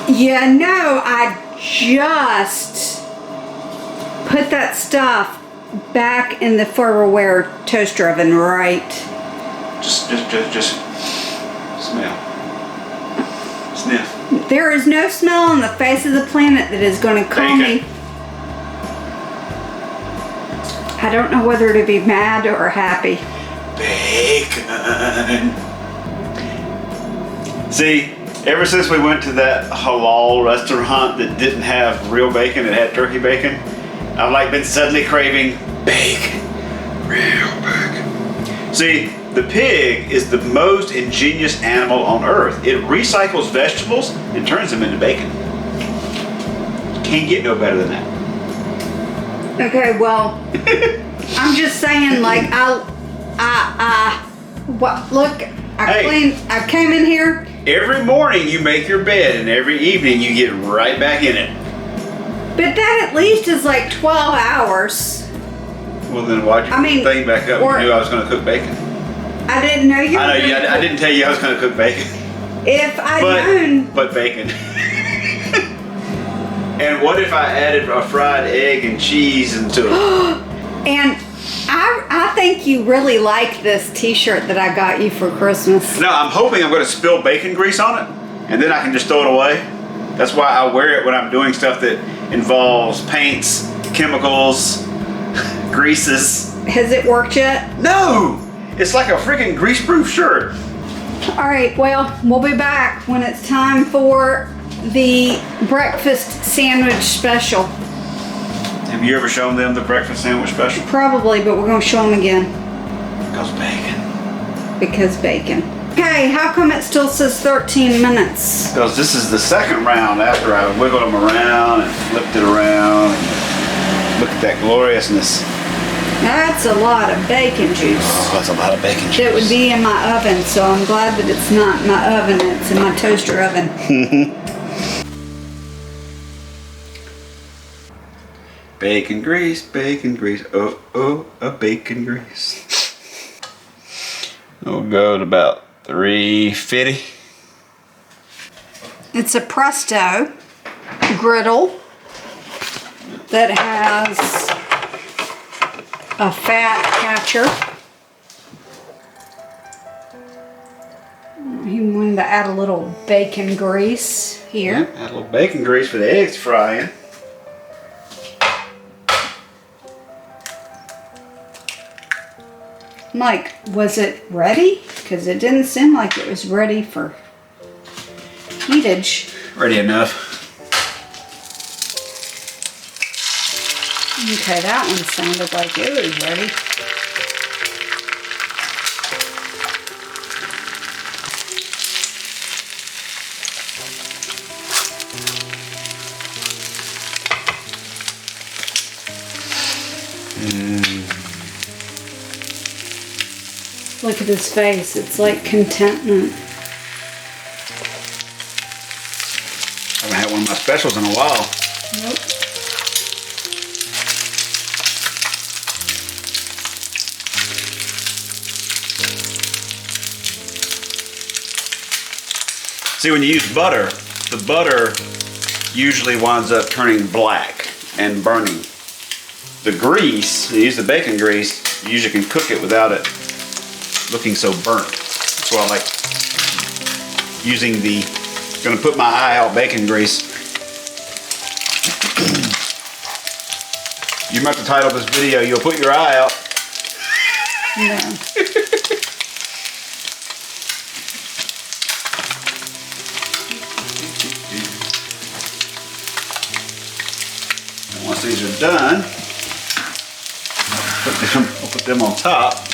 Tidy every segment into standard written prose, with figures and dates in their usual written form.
Yeah, no, I just put that stuff back in the Farberware Toaster Oven, right? Just smell. Sniff. There is no smell on the face of the planet that is going to calm me. I don't know whether to be mad or happy. Bacon. See, ever since we went to that halal restaurant that didn't have real bacon, it had turkey bacon, I've like been suddenly craving bacon. Real bacon. See, the pig is the most ingenious animal on earth. It recycles vegetables and turns them into bacon. Can't get no better than that. Okay, well, I'm just saying, like, look, I came in here. Every morning you make your bed and every evening you get right back in it. But that at least is like 12 hours. Well, then why'd you put the thing back up when you knew I was going to cook bacon? I didn't know you were I didn't tell you I was going to cook bacon. If I'd known. But bacon. And what if I added a fried egg and cheese into it? And I think you really like this t-shirt that I got you for Christmas. No, I'm hoping I'm going to spill bacon grease on it, and then I can just throw it away. That's why I wear it when I'm doing stuff that involves paints, chemicals, greases. Has it worked yet? No! It's like a freaking grease-proof shirt. All right, well, we'll be back when it's time for the breakfast sandwich special. Have you ever shown them the breakfast sandwich special? Probably, but we're going to show them again. Because bacon. Because bacon. Okay, how come it still says 13 minutes? Because this is the second round after I wiggled them around and flipped it around. Look at that gloriousness. That's a lot of bacon juice. Oh, that's a lot of bacon juice. That would be in my oven, so I'm glad that it's not in my oven, it's in my toaster oven. Bacon grease, oh, a bacon grease. We'll go to about 350. It's a Presto Griddle that has a fat catcher. He wanted to add a little bacon grease here. Yeah, add a little bacon grease for the eggs to fry in. Mike, was it ready? Because it didn't seem like it was ready for heatage. Ready enough. Okay, that one sounded like it was ready. Look at his face. It's like contentment. I haven't had one of my specials in a while. Nope. See, when you use butter, the butter usually winds up turning black and burning. The grease, you use the bacon grease, you usually can cook it without it looking so burnt. That's why I like using the, gonna put my eye out bacon grease. You might have to title this video, You'll Put Your Eye Out. No. And once these are done, I'll put them on top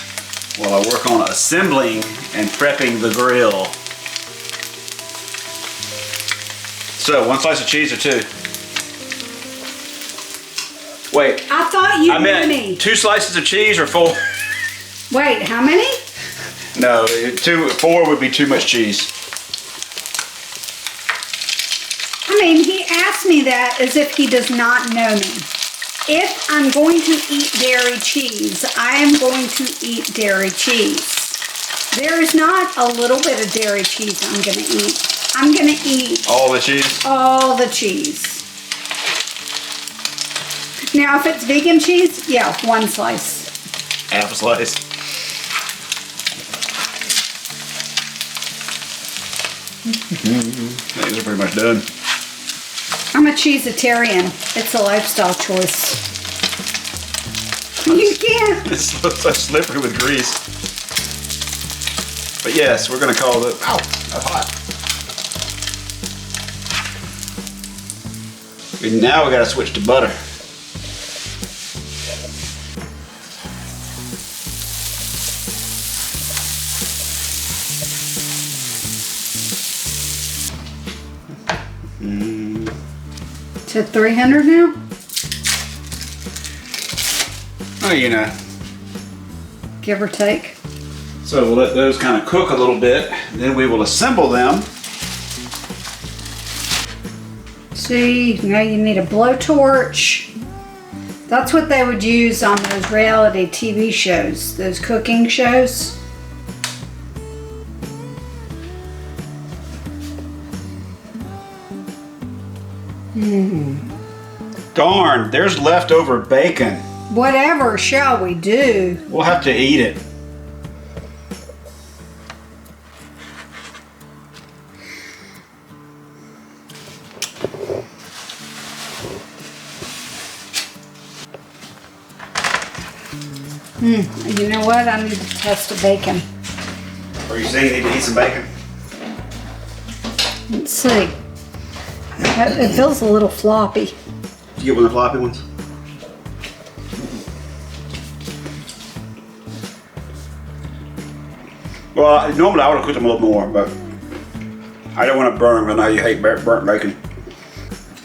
while I work on assembling and prepping the grill. So, one slice of cheese or two? Wait. I thought you I knew meant me. 2 slices of cheese or 4? Wait, how many? No, 4 would be too much cheese. I mean, he asked me that as if he does not know me. If I'm going to eat dairy cheese, I am going to eat dairy cheese. There is not a little bit of dairy cheese I'm going to eat. I'm going to eat All the cheese? all the cheese. Now, if it's vegan cheese, yeah, 1 slice. Half a slice. These are pretty much done. I'm a cheesetarian. It's a lifestyle choice. You can't. It's so slippery with grease. But yes, we're going to call it... Ow, that's hot. And now we got to switch to butter. To 300 now? Oh, you know. Give or take. So we'll let those kind of cook a little bit. Then we will assemble them. See, now you need a blowtorch. That's what they would use on those reality TV shows, those cooking shows. Darn, there's leftover bacon. Whatever shall we do? We'll have to eat it. You know what? I need to test the bacon. Are you saying you need to eat some bacon? Let's see. It feels a little floppy. Did you get one of the floppy ones? Well, normally I would have cooked them a little more, but I don't want to burn them. I know you hate burnt bacon.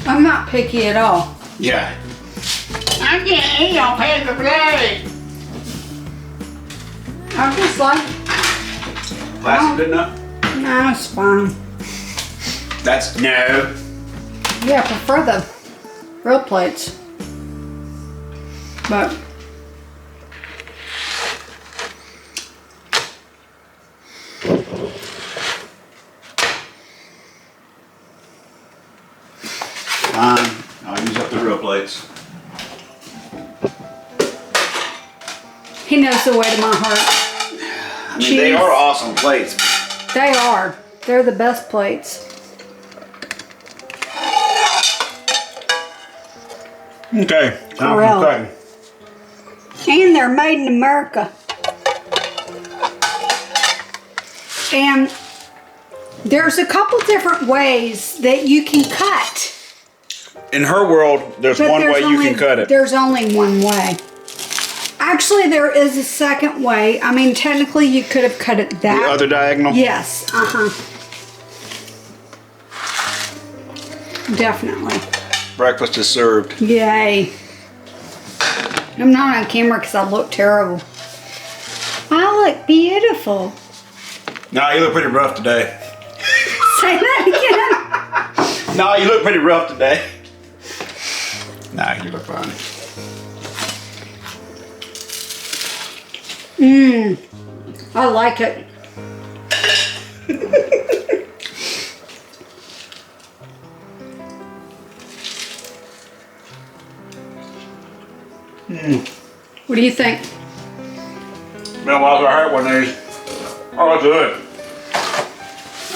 I'm not picky at all. Yeah. I can't eat on paper plate. I'm just like, Plastic good enough? no, it's fine. That's no. Yeah, I prefer the real plates. But Fine. I'll use up the real plates. he knows the way to my heart. I mean, they are awesome plates. They are. They're the best plates. Okay, time for Grill. cutting. And they're made in America. And there's a couple different ways that you can cut. In her world, there's But one there's way you only- can cut it. There's only one way. Actually, there is a second way. I mean, technically, you could have cut it that. The other diagonal? Yes. Definitely. Breakfast is served. Yay. I'm not on camera because I look terrible. I look beautiful. No, you look pretty rough today. Say that again. No, you look pretty rough today. Nah, you look fine. I like it. What do you think? Been a while since I had one of these. Oh, good.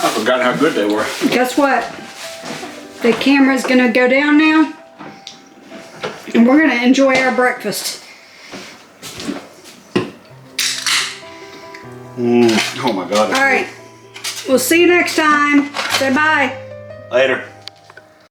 I've forgotten how good they were. Guess what? The camera's gonna go down now, and we're gonna enjoy our breakfast. Oh my God. All right. We'll see you next time. Say bye. Later.